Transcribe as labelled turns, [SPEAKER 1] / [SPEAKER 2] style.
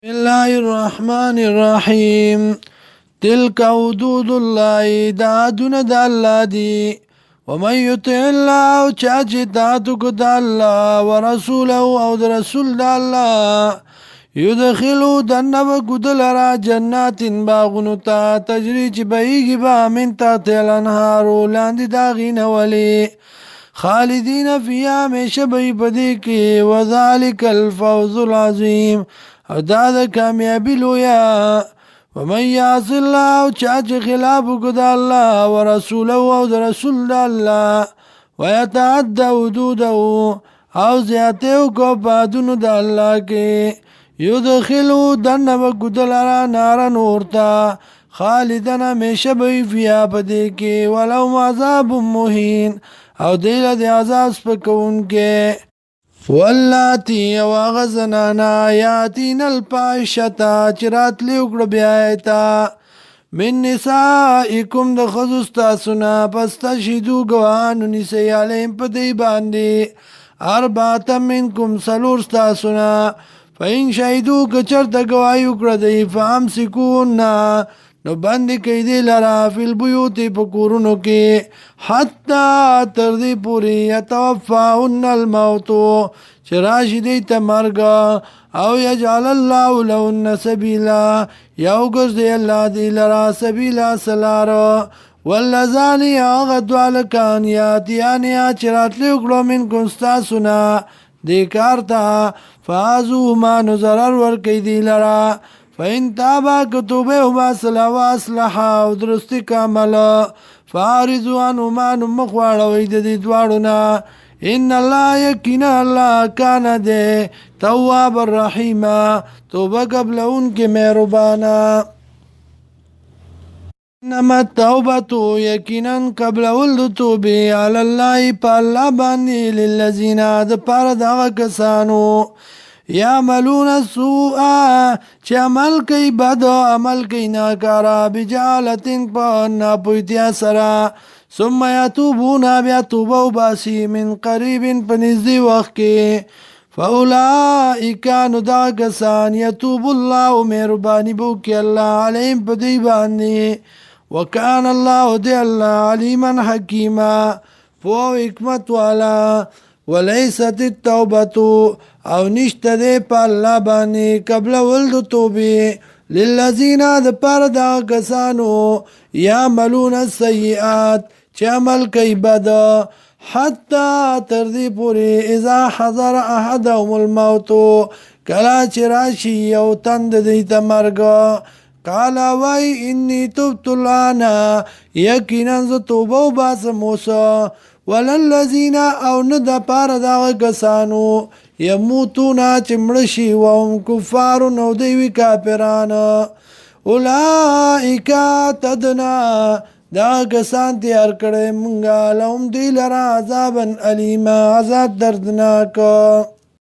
[SPEAKER 1] بسم الله الرحمن الرحيم تلك حدود الله دادون د الله دي ومن يطع الله چاچ اطاعت کو د الله ورسوله او د رسول د الله يدخلو دنب گدلرا جنات باغنو تا تجری چی بهیگی با من تحت الانهارو لاندی داغین ولی خالدین فیها ہمیشہ بهی پدی کی وذالک الفوز العظیم او دا دا کامیابی لویا ومن یعص اللہ او چاچ خلاف کد اللہ ورسولو او دا رسول دا اللہ ویتعد حدودو او زیادیو کو پادونو دا اللہ کے یدخلو دنب کدلرا نارا نورتا خالدن ہمیشہ بی فیا پدے کے ولو عذاب مہین او دیل دی عذاب سپکون کے واللاتی واغزنانا یاتین الپاشتا چرات لیوکڑ بیایتا من نسائکم د خزستاسونا پس تشهدو گوانو نسی علیم پدی باندی ارباتا منکم سلورستاسونا فین شهدو کچرت گواهی اکڑ دی فامسکونا نو بندی کئی دی لرا فی البیوتی پکورونو کی حتی تردی پوری یتوفاہن الموتو چراشی دیتا مرگا او یجعل اللہ لہن سبیلا یو گز دی اللہ دی لرا سبیلا سلارا واللزانی آغت والکان یاتیانی آچرات لیوکلو من کنستاسونا دیکارتا فازو ما نزرر ورکی دی لرا فإن تابا كتوبه باسلا واصلحا ودرستی کاملا فارضو عنو ما نمخوارا ویددی دوارونا ان اللہ یقینا اللہ کانا دے تواب الرحیم توبہ قبل ان کے مہربانا انما التوبة یقینا قبل ولد توبی علی اللہ پا اللہ بانی للذین دپار داغا کسانو یعملون السوء چه عمل کئی بد عمل کئی ناکارا بجالتن پا ناپویتیا سرا ثم یتوبون بیا توبو باسی من قریب پنزدی وقت کے فاولائکا ندا کسان یتوب اللہ مہربانی بوکی اللہ علیم پدی باندی وکان اللہ دی اللہ علیما حکیما پو حکمت والا ولیست التوبتو او نشت دے پا اللہ بانی قبل ولد توبی للذین دپار دا کسانو یعملون السیئات چه عمل کئی بدا حتی تردی پوری اذا حضر احدهم الموتو کلا چراشی یو تند دیتا مرگا قالا وی انی تبت الانا یقینا ز توبو باس موسا وللذین او ند پار دا کسانو یموتونا چمڑشی وهم کفار نو دیوی کافران اولائکا تدنا دا کسان تیار کڑے منگا لهم دی لرا عذابا علیما عذاب دردناک